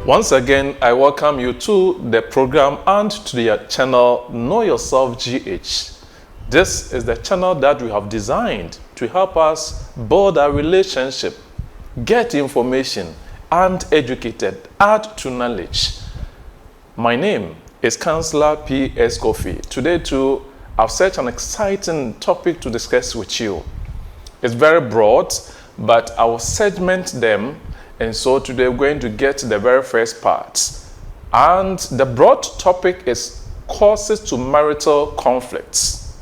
Once again, I welcome you to the program and to the channel Know Yourself GH. This is the channel that we have designed to help us build our relationship, get information, and educated, add to knowledge. My name is Counselor P.S. Kwofie. Today too, I've set an exciting topic to discuss with you. It's very broad, but I will segment them. And so today we're going to get to the very first part. And the broad topic is causes to marital conflicts.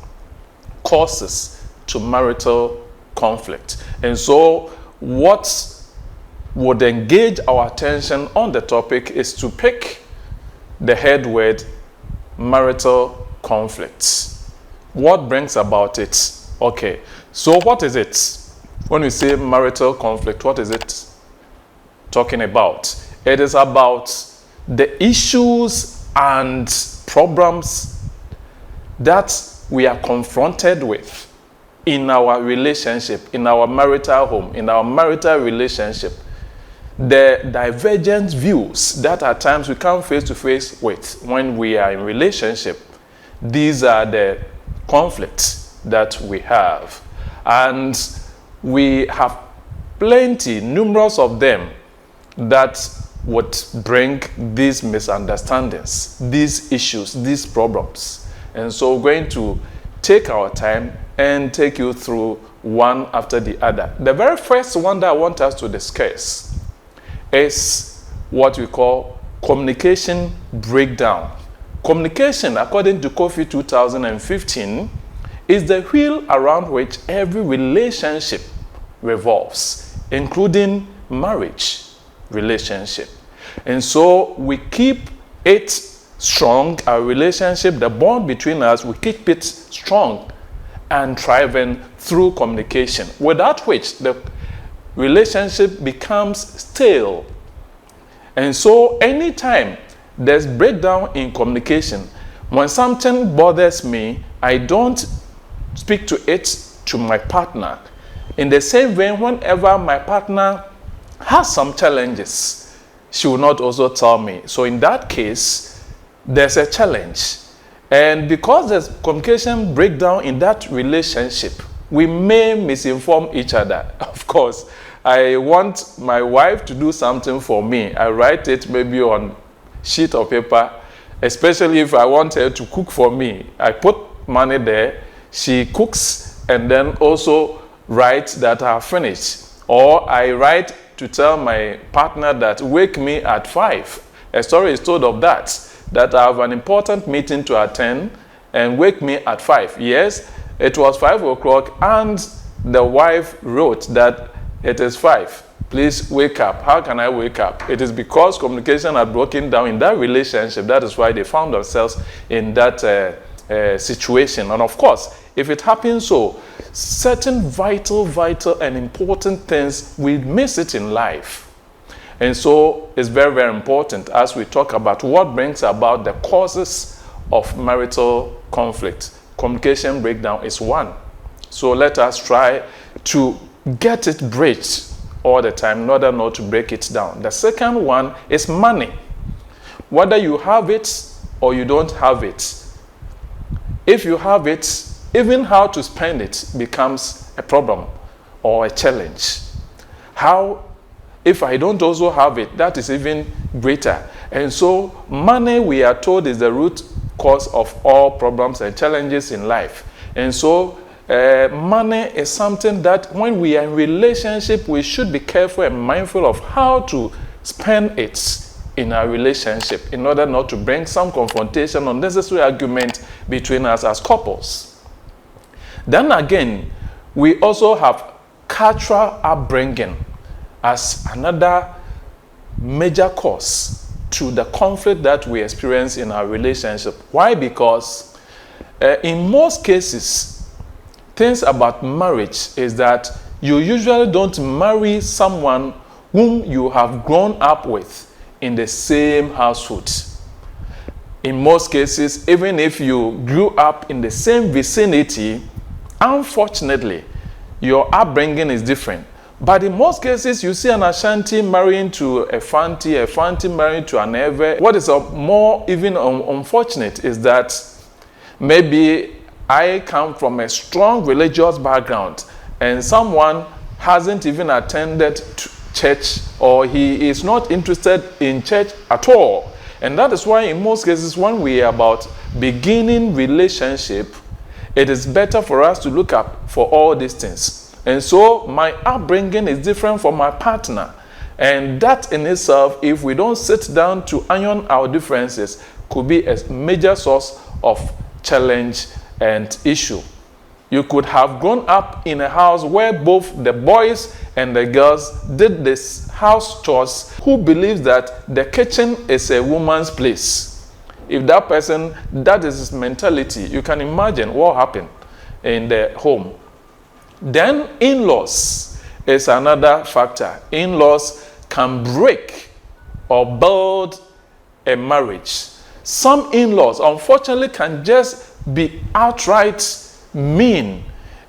Causes to marital conflict. And so what would engage our attention on the topic is to pick the head word marital conflicts. What brings about it? Okay, so what is it? When we say marital conflict, what is it talking about? It is about the issues and problems that we are confronted with in our relationship, in our marital home, in our marital relationship. The divergent views that at times we come face to face with when we are in relationship. These are the conflicts that we have. And we have plenty, numerous of them, that would bring these misunderstandings, these issues, these problems. And so we're going to take our time and take you through one after the other. The very first one that I want us to discuss is what we call communication breakdown. Communication, according to Courtship 2015, is the wheel around which every relationship revolves, including marriage relationship. And so we keep it strong, our relationship, the bond between us, we keep it strong and thriving through communication, without which the relationship becomes stale. And so anytime there's breakdown in communication, when something bothers me, I don't speak to it to my partner. In the same vein, whenever my partner has some challenges, she will not also tell me. So in that case, there's a challenge. And because there's communication breakdown in that relationship, we may misinform each other. Of course, I want my wife to do something for me. I write it maybe on sheet of paper, especially if I want her to cook for me. I put money there, she cooks, and then also write that I have finished. Or I write to tell my partner that wake me at 5. A story is told of that I have an important meeting to attend and wake me at 5. Yes, it was 5 o'clock and the wife wrote that it is 5. Please wake up. How can I wake up? It is because communication had broken down in that relationship. That is why they found themselves in that situation. And of course, if it happens so, certain vital and important things, we miss it in life. And so it's very, very important as we talk about what brings about the causes of marital conflict. Communication breakdown is one. So let us try to get it bridged all the time in order not to break it down. The second one is money. Whether you have it or you don't have it. If you have it, even how to spend it becomes a problem or a challenge. How, if I don't also have it, that is even greater. And so money, we are told, is the root cause of all problems and challenges in life. And so money is something that when we are in relationship, we should be careful and mindful of how to spend it in our relationship in order not to bring some confrontation, unnecessary argument between us as couples. Then again, we also have cultural upbringing as another major cause to the conflict that we experience in our relationship. Why? Because in most cases, things about marriage is that you usually don't marry someone whom you have grown up with in the same household. In most cases, even if you grew up in the same vicinity, unfortunately, your upbringing is different. But in most cases, you see an Ashanti marrying to a Fanti marrying to an Ewe. What is more even unfortunate is that maybe I come from a strong religious background and someone hasn't even attended church, or he is not interested in church at all. And that is why in most cases when we are about beginning relationship, it is better for us to look up for all these things. And so my upbringing is different from my partner. And that in itself, if we don't sit down to iron our differences, could be a major source of challenge and issue. You could have grown up in a house where both the boys and the girls did this house chores. Who believes that the kitchen is a woman's place? If that person, that is his mentality, you can imagine what happened in the home. Then in-laws is another factor. In-laws can break or build a marriage. Some in-laws, unfortunately, can just be outright mean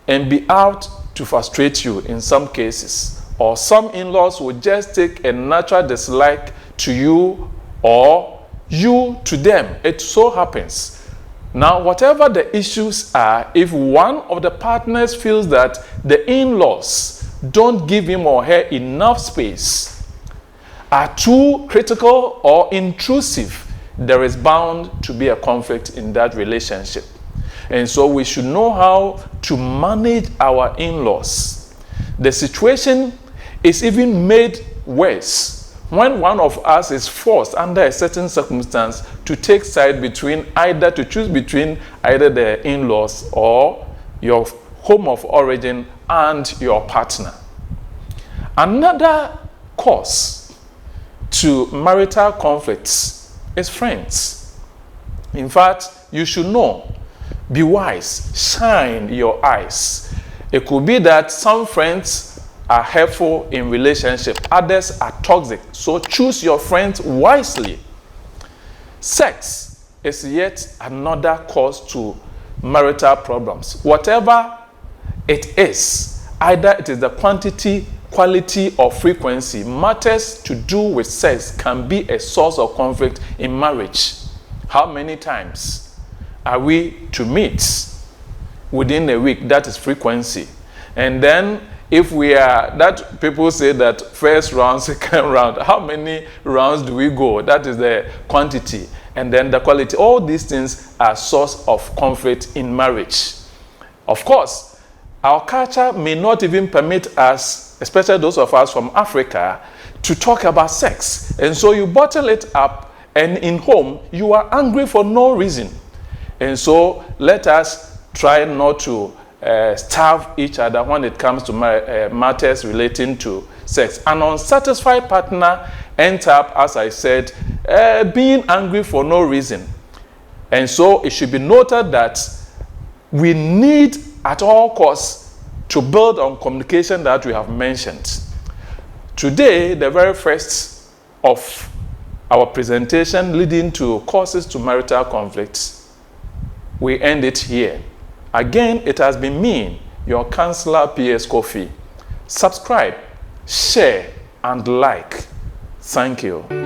and be out to frustrate you in some cases. Or some in-laws will just take a natural dislike to you or you to them. It so happens. Now, whatever the issues are, if one of the partners feels that the in-laws don't give him or her enough space, are too critical or intrusive, there is bound to be a conflict in that relationship. And so we should know how to manage our in-laws. The situation is even made worse when one of us is forced under a certain circumstance to take side between to choose between either the in-laws or your home of origin and your partner. Another cause to marital conflicts is friends. In fact, you should know, be wise, shine your eyes. It could be that some friends are helpful in relationship, others are toxic. So choose your friends wisely. Sex is yet another cause to marital problems. Whatever it is, either it is the quantity, quality, or frequency, matters to do with sex can be a source of conflict in marriage. How many times are we to meet within a week? That is frequency. And then if we are, that people say that first round, second round, how many rounds do we go? That is the quantity. And then the quality. All these things are source of conflict in marriage. Of course, our culture may not even permit us, especially those of us from Africa, to talk about sex. And so you bottle it up, and in home, you are angry for no reason. And so let us try not to starve each other when it comes to matters relating to sex. An unsatisfied partner ends up, as I said, being angry for no reason. And so it should be noted that we need at all costs to build on communication that we have mentioned. Today, the very first of our presentation leading to causes to marital conflicts, we end it here. Again, it has been me, your counselor, P.S. Kwofie. Subscribe, share, and like. Thank you.